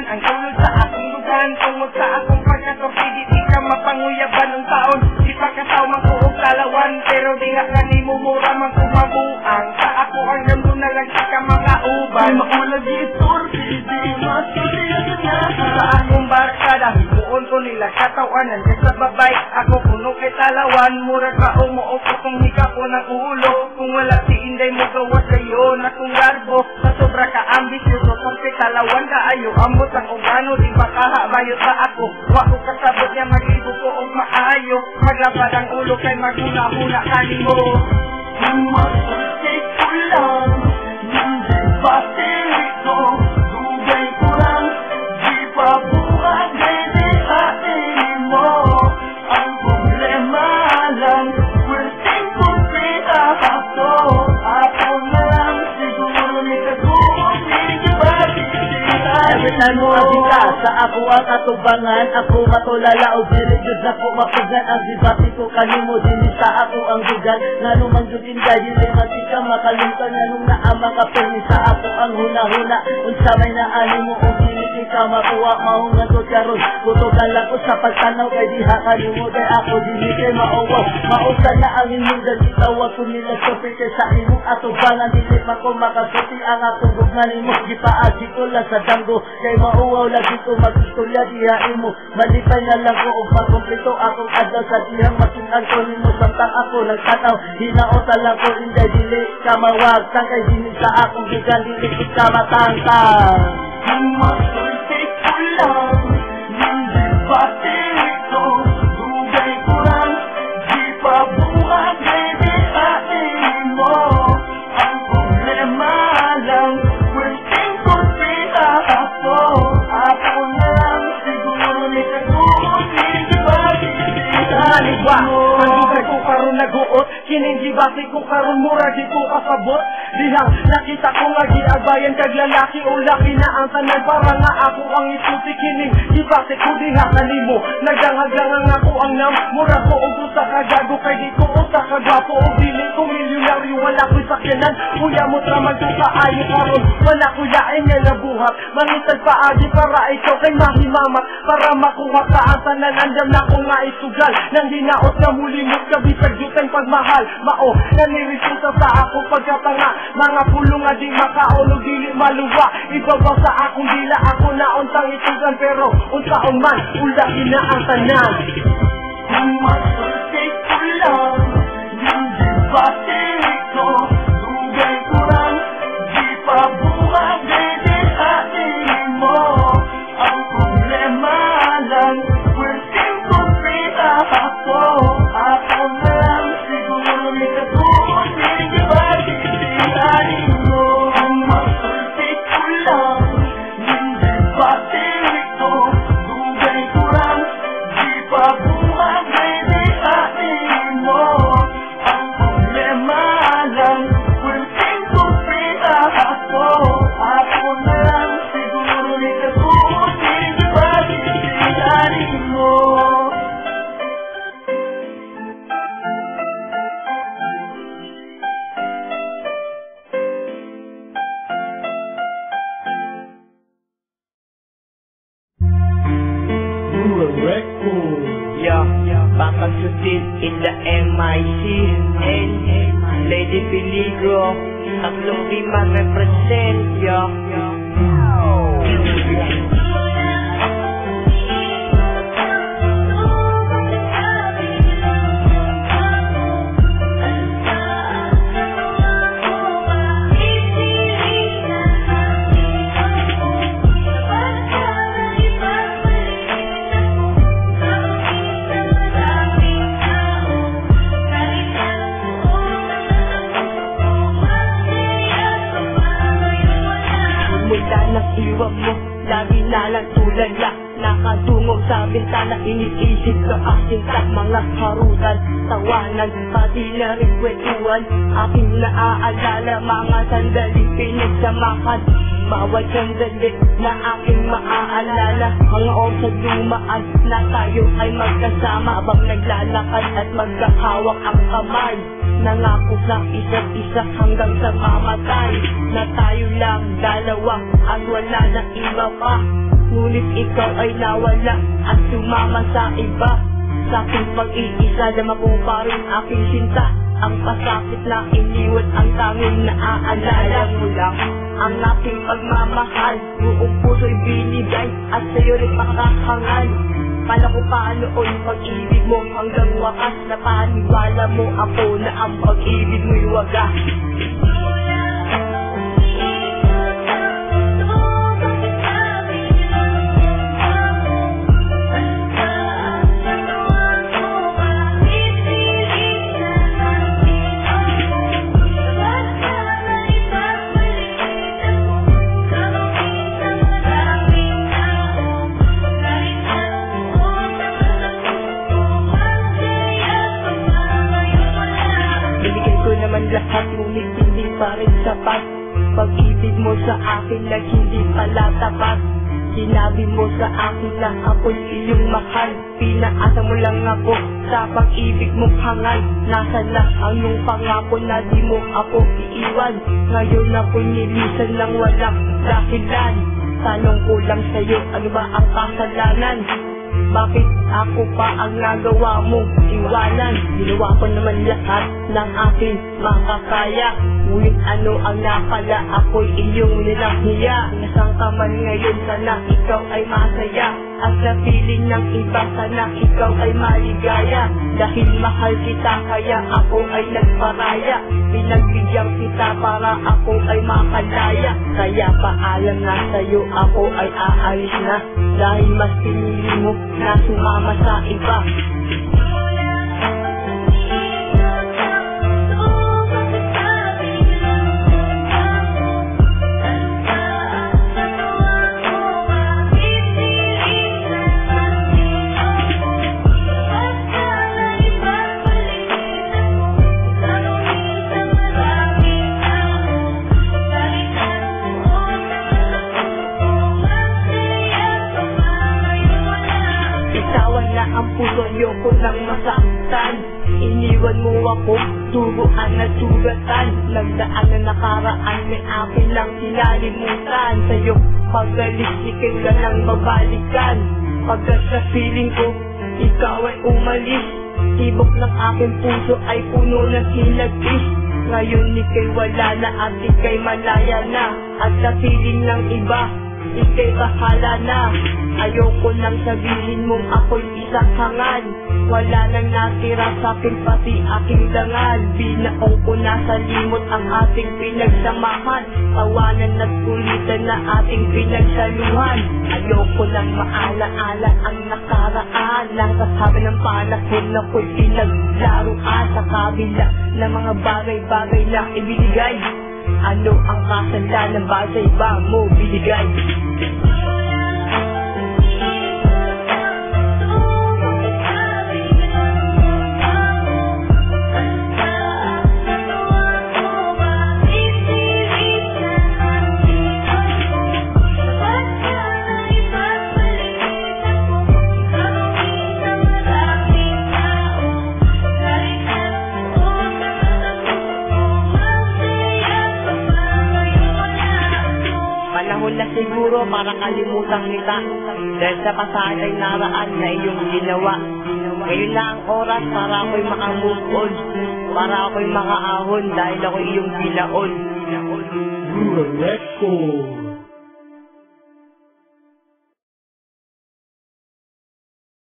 tanan ang tulog sa akong lugan. Tungod sa akong pagkasorti, di ka mapanguyaban ng taon. Di pa kasawang ko og kalawan, pero di nga kanimo mura man kumabuang. Sa ako ang gando na lang ka makauban. Makulag isorti, di masuliyan na. Sa akong barkada, himuon ko nila katawanan. Sa babay, ako puno kay talawan. Mura ka umuopo kung hika ko ng ulo. Kung wala si Inday mo gawa sa'yo na kung garbo. Sa sobra ka ambisyoso, kung kay talawan ka ayo. Ambot ang ugano, di ba kahabayo sa ako. Wako kasabot niya mag-ibo ko og maayo. Maglabad ang ulo kay maguna-huna kanimo. Masulti ko lang, hindi bateri ko. Dugay ko lang, di pa buwag, hindi hatiin mo. Ang problema lang, pwedeng kumplita ako. Ako na lang, siguro ni Kagumong, hindi ba sisita? Sabitan mo ang bita, sa ako ang atubangan. Ako matulala o dirigos ako mapugan. Ang dibati ko kanimo, dinita ako ang dugan. Nga lumang dutin dahil ay matika makalimtan. Nga nung naamang kapilin sa ako ang huna-huna. Unsa may naani mo kung piniti ka makuha. Mahungan ko karon, kutugan lang ko sa pagtanaw. Kay diha kanimo kay ako diniti mauwaw. Mausan na ang inyong dagitawag ko nila sopi. Kay sa imong atubangan, dilit man ko makasuti ang atubog nga nimo. Gipaagi ko lang sa danggo. Kay mauwaw lagi ko mag-istorya dihain mo. Malipay na lang ko o pagkumpleto akong adlaw sa dihang makinag ko nimo. Samtang ako nagtanaw, hinaotan lang ko inday dili ka mawag. Sangkay dinig sa akong bigan, dili ka matangtang. Masulti ko lang, hindi bateri ko. Dugay ko lang, di pa buwag, hindi hatiin mo. Ang problema lang, pwedeng kumplita ako. Ako na lang, siguro ni Kagumong, hindi ba sisita? Halimbawa, mandugay ko karon naguot. Kining basi ko karon mura di ko kasabot. Dihang nakita ko nga giagbayan kag lalaki o laki na ang tanan. Para nga ako ang isuti kining gibasi ko diha kanimo. Nagdangag-langang ako ang nam. Mura ko og usa ka gago kay di ko usa ka gwapo og dili ko milyonaryo. Wala ko'y sakyanan, kuya mo tramag ko kaayo karon. Wala ko yain nga nabuhat. Mangitag paagi para ikaw kay mahimamat. Para makuha ka ang tanan. Andam na ko nga isugal. Nang hinaot na mulimot ka bisag jutang pagmahal. Mao, nanirisulta sa akong pagkatanga. Mga pulong nga di makaulog, dili maluwa. Ibabaw sa akong dila, ako na untang itugan. Pero unsaon man, ulaki na ang tanan. Masulti ko lang, hindi bateri ko. Dugay ko lang, di pa buwag, hindi hatiin mo. Ang problema lang, pwedeng kumplita ako. Ako na lang, siguro ni Kagumong, hindi ba sisirain mo. Masulti ko lang, hindi bateri ko. Dugay ko lang, di pa buwag, hindi hatiin mo. Ang problema lang, pwedeng kumplita ako. Ako na lang, siguro ni Kagumong, hindi ba sisirain mo. Yeah, bakal sutil in the MIC. And Lady Peligro, ang lobby mag-represent. Iwag mo, lagi na lang tulala. Nakatungog sa bintana, iniisip ka aking sa mga harutan. Tawanan, pati na rin kwentuhan. Aking naaalala, mga sandali pinagsamahan. Bawat sandali na aking maaalala. Mga oras dumaan na tayo ay magkasama. Habang naglalakad at magkahawak ang kamay. Nangako sa isa't isa hanggang sa mamatay. Na tayo lang dalawa at wala na iba pa. ngunit ikaw ay nawala at sumama sa iba. Sa aking pag-iisa, dama ko pa rin aking sinta. Ang pasakit na iniwan, ang tanging naaalala mo lang ang aking pagmamahal. Buong puso'y binigay at sa'yo rin makakahangal. Kala ko paanoon pag-ibig mo hanggang wakas, na paniwala mo ako na ang pag-ibig mo'y wagas. Lahat ngunit hindi pa rin sapat. Pag-ibig mo sa akin na hindi pala tapat. Sinabi mo sa akin na ako'y iyong mahal. Pinaasa mo lang ako sa pag-ibig mong hangal. Nasaan na ang iyong pangako na di mo ako iiwan? Ngayon ako'y nilisan ng walang dahilan. Tanong ko lang sa'yo, ano ba ang kasalanan? Bakit ako pa ang nagawa mong iwanan? Ginawa ko naman lahat ng aking makakaya, ngunit ano ang napala, ako'y iyong nilahiya. Nasaan ka man ngayon, sana ikaw ay masaya, at sa piling ng iba, sana ikaw ay maligaya. Dahil mahal kita kaya ako ay nagparaya, pinagbigyan kita para ako ay makalaya. Kaya paalam na sa'yo, ako ay aalis na, dahil mas pinili mo na sumama sa iba. Ang puso ayoko nang masaktan. Iniwan mo ako, duguan at sugatan. Nagdaan na nakaraan, may akin lang sinalimutan. Sa'yo pagalis, ikay ka nang babalikan. Pagkat sa feeling ko, ikaw ay umalis. Tibok ng aking puso ay puno ng hinagis. Ngayon ikay wala na at ikay malaya na. At sa feeling ng iba, ikay bahala na. Ayoko nang sabihin mong ako'y isang hangal. Wala nang natira sa'kin pati aking dangal. Binaong ko na sa limot ang ating pinagsamahan. Tawanan at kulitan na ating pinagsaluhan. Ayoko nang maala-ala ang nakaraan. Nang kasama ng panahon na ko'y pinaglaruan. Sa kabila ng mga bagay-bagay na ibinigay, ano ang kasalanan ba sa iba mo binigay? Panahon na siguro para kalimutan kita, dahil sa pasado ay naraan na iyong ginawa. Ngayon na ang oras para ako'y makamove on, para ako'y makaahon dahil ako'y iyong binaon. Record.